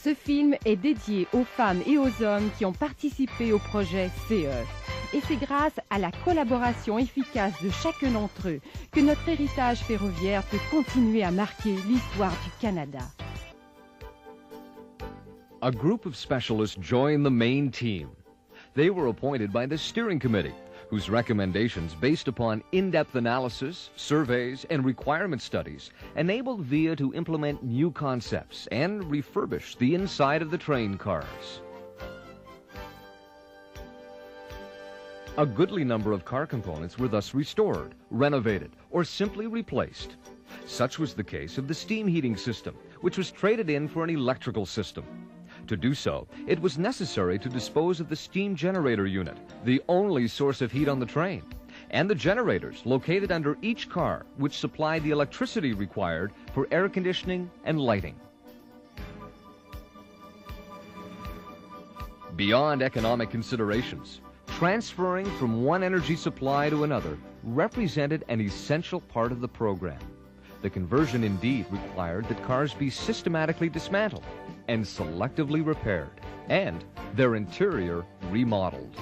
Ce film est dédié aux femmes et aux hommes qui ont participé au projet CE. Et c'est grâce à la collaboration efficace de chacun d'entre eux que notre héritage ferroviaire peut continuer à marquer l'histoire du Canada. A group of specialists joined the main team. They were appointed by the steering committee, whose recommendations based upon in-depth analysis, surveys, and requirement studies enabled VIA to implement new concepts and refurbish the inside of the train cars. A goodly number of car components were thus restored, renovated, or simply replaced. Such was the case of the steam heating system, which was traded in for an electrical system. To do so, it was necessary to dispose of the steam generator unit, the only source of heat on the train, and the generators located under each car, which supplied the electricity required for air conditioning and lighting. Beyond economic considerations, transferring from one energy supply to another represented an essential part of the program. The conversion indeed required that cars be systematically dismantled and selectively repaired, and their interior remodeled.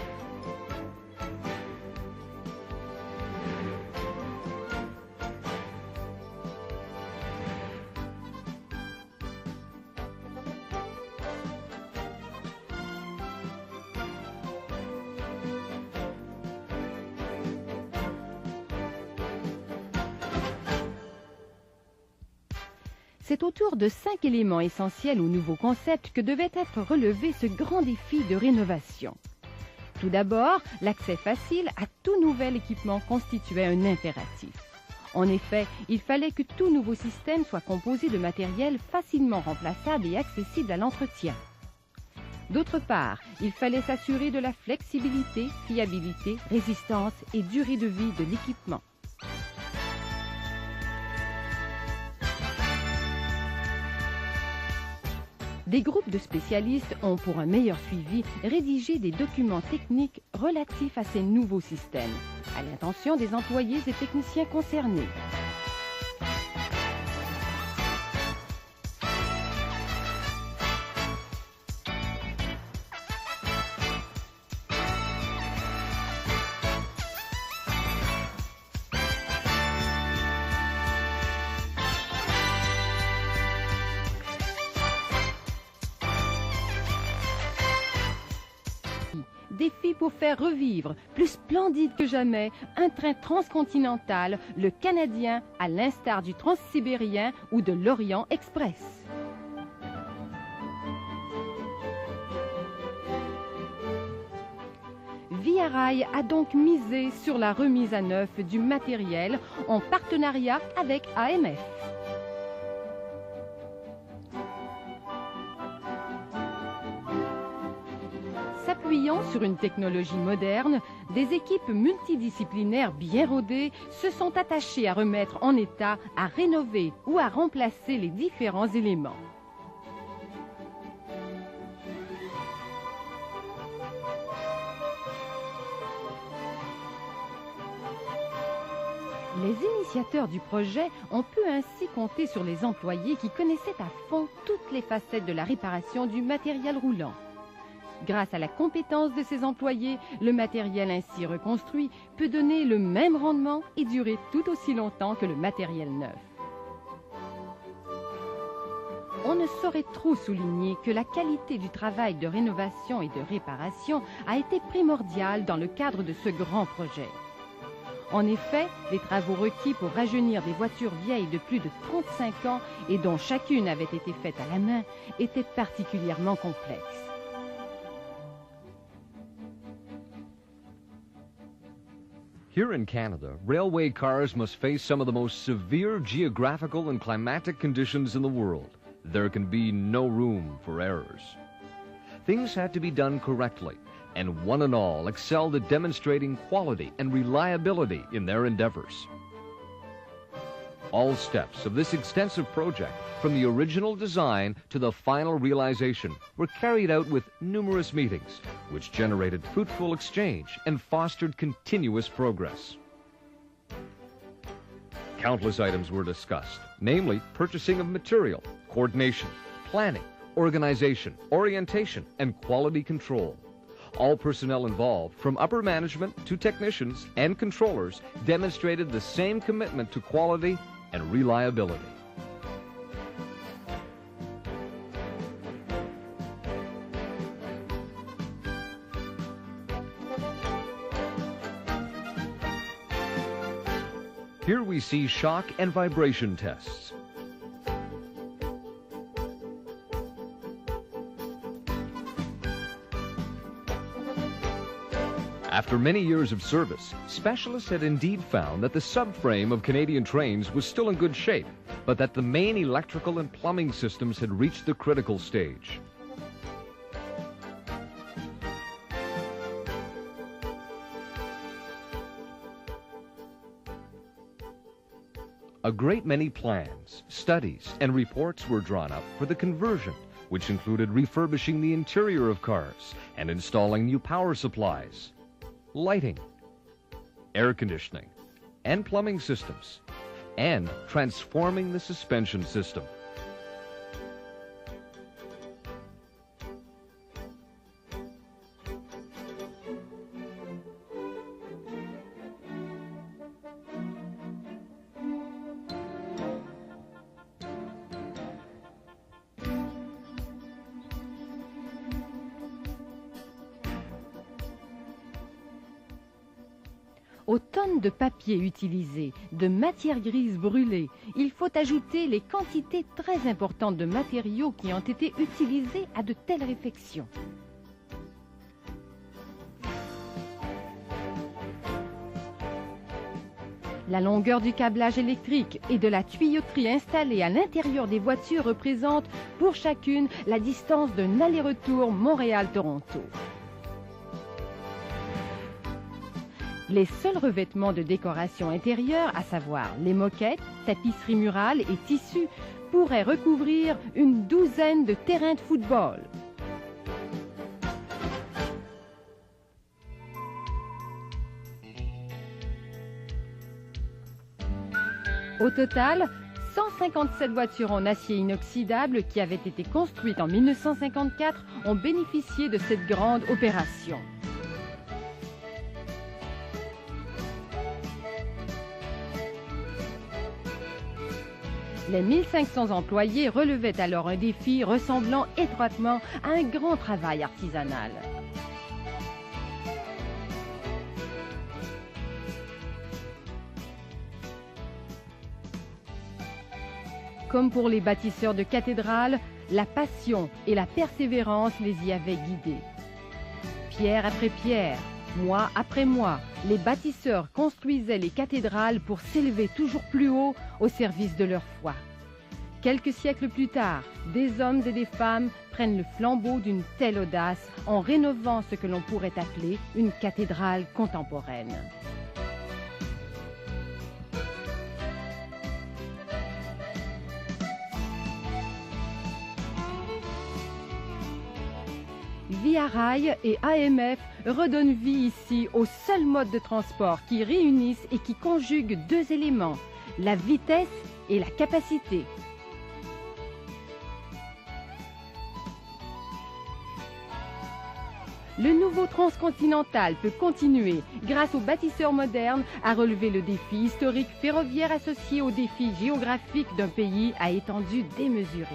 C'est autour de 5 éléments essentiels au nouveau concept que devait être relevé ce grand défi de rénovation. Tout d'abord, l'accès facile à tout nouvel équipement constituait un impératif. En effet, il fallait que tout nouveau système soit composé de matériel facilement remplaçable et accessible à l'entretien. D'autre part, il fallait s'assurer de la flexibilité, fiabilité, résistance et durée de vie de l'équipement. Des groupes de spécialistes ont, pour un meilleur suivi, rédigé des documents techniques relatifs à ces nouveaux systèmes, à l'intention des employés et techniciens concernés. Défi pour faire revivre, plus splendide que jamais, un train transcontinental, le Canadien, à l'instar du Transsibérien ou de l'Orient Express. Via Rail a donc misé sur la remise à neuf du matériel en partenariat avec AMF. S'appuyant sur une technologie moderne, des équipes multidisciplinaires bien rodées se sont attachées à remettre en état, à rénover ou à remplacer les différents éléments. Les initiateurs du projet ont pu ainsi compter sur les employés qui connaissaient à fond toutes les facettes de la réparation du matériel roulant. Grâce à la compétence de ces employés, le matériel ainsi reconstruit peut donner le même rendement et durer tout aussi longtemps que le matériel neuf. On ne saurait trop souligner que la qualité du travail de rénovation et de réparation a été primordiale dans le cadre de ce grand projet. En effet, les travaux requis pour rajeunir des voitures vieilles de plus de 35 ans et dont chacune avait été faite à la main étaient particulièrement complexes. Here in Canada, railway cars must face some of the most severe geographical and climatic conditions in the world. There can be no room for errors. Things had to be done correctly, and one and all excelled at demonstrating quality and reliability in their endeavors. All steps of this extensive project, from the original design to the final realization, were carried out with numerous meetings, which generated fruitful exchange and fostered continuous progress. Countless items were discussed, namely purchasing of material, coordination, planning, organization, orientation, and quality control. All personnel involved, from upper management to technicians and controllers, demonstrated the same commitment to quality and reliability. Here we see shock and vibration tests. After many years of service, specialists had indeed found that the subframe of Canadian trains was still in good shape, but that the main electrical and plumbing systems had reached the critical stage. A great many plans, studies, and reports were drawn up for the conversion, which included refurbishing the interior of cars and installing new power supplies, lighting, air conditioning, and plumbing systems, and transforming the suspension system. Aux tonnes de papier utilisées, de matière grise brûlée, il faut ajouter les quantités très importantes de matériaux qui ont été utilisés à de telles réfections. La longueur du câblage électrique et de la tuyauterie installée à l'intérieur des voitures représente pour chacune la distance d'un aller-retour Montréal-Toronto. Les seuls revêtements de décoration intérieure, à savoir les moquettes, tapisseries murales et tissus, pourraient recouvrir une douzaine de terrains de football. Au total, 157 voitures en acier inoxydable qui avaient été construites en 1954 ont bénéficié de cette grande opération. Les 1500 employés relevaient alors un défi ressemblant étroitement à un grand travail artisanal. Comme pour les bâtisseurs de cathédrales, la passion et la persévérance les y avaient guidés. Pierre après pierre, mois après mois, les bâtisseurs construisaient les cathédrales pour s'élever toujours plus haut au service de leur foi. Quelques siècles plus tard, des hommes et des femmes prennent le flambeau d'une telle audace en rénovant ce que l'on pourrait appeler une cathédrale contemporaine. Via Rail et AMF redonnent vie ici au seul mode de transport qui réunissent et qui conjuguent deux éléments, la vitesse et la capacité. Le nouveau transcontinental peut continuer, grâce aux bâtisseurs modernes, à relever le défi historique ferroviaire associé au défi géographique d'un pays à étendue démesurée.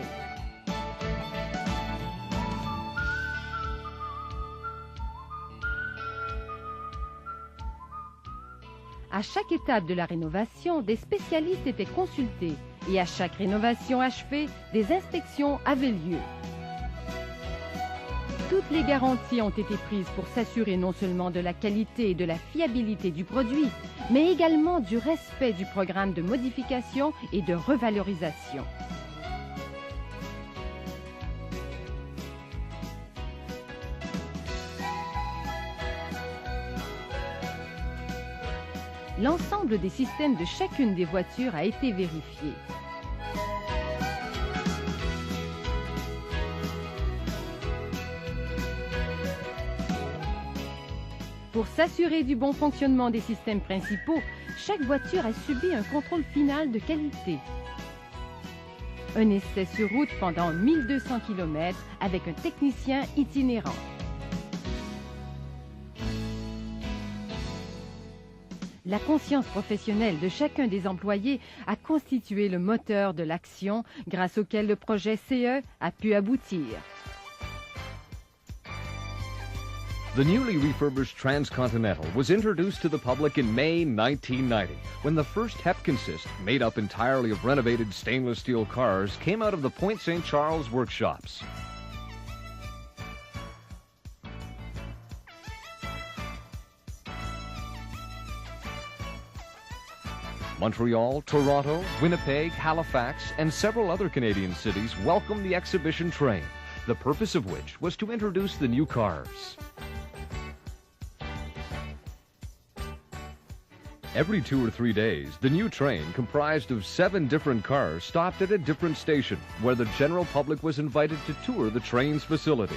À chaque étape de la rénovation, des spécialistes étaient consultés et à chaque rénovation achevée, des inspections avaient lieu. Toutes les garanties ont été prises pour s'assurer non seulement de la qualité et de la fiabilité du produit, mais également du respect du programme de modification et de revalorisation. L'ensemble des systèmes de chacune des voitures a été vérifié. Pour s'assurer du bon fonctionnement des systèmes principaux, chaque voiture a subi un contrôle final de qualité. Un essai sur route pendant 1200 km avec un technicien itinérant. La conscience professionnelle de chacun des employés a constitué le moteur de l'action grâce auquel le projet CE a pu aboutir. The newly refurbished Transcontinental was introduced to the public in May 1990, when the first HEP consist, made up entirely of renovated stainless steel cars, came out of the Point St. Charles workshops. Montreal, Toronto, Winnipeg, Halifax, and several other Canadian cities welcomed the exhibition train, the purpose of which was to introduce the new cars. Every 2 or 3 days, the new train, comprised of 7 different cars, stopped at a different station, where the general public was invited to tour the train's facilities.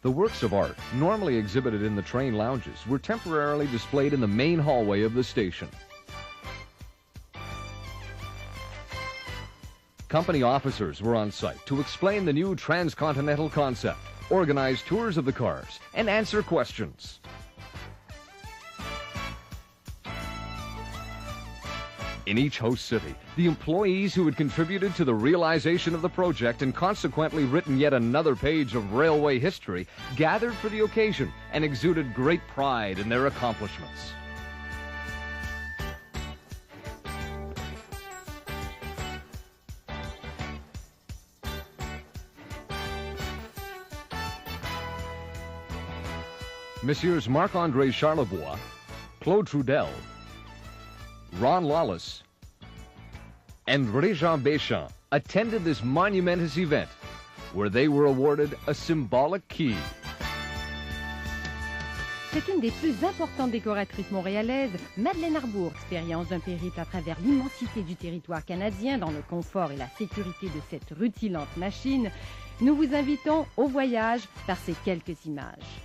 The works of art, normally exhibited in the train lounges, were temporarily displayed in the main hallway of the station. Company officers were on site to explain the new Transcontinental concept, organize tours of the cars, and answer questions. In each host city, the employees who had contributed to the realization of the project and consequently written yet another page of railway history gathered for the occasion and exuded great pride in their accomplishments. Messieurs Marc-André Charlebois, Claude Trudel, Ron Lawless, and Régent Béchamp attended this monumentous event, where they were awarded a symbolic key. C'est une des plus importantes décoratrices montréalaises, Madeleine Arbour, expérience d'un périple à travers l'immensité du territoire canadien dans le confort et la sécurité de cette rutilante machine. Nous vous invitons au voyage par ces quelques images.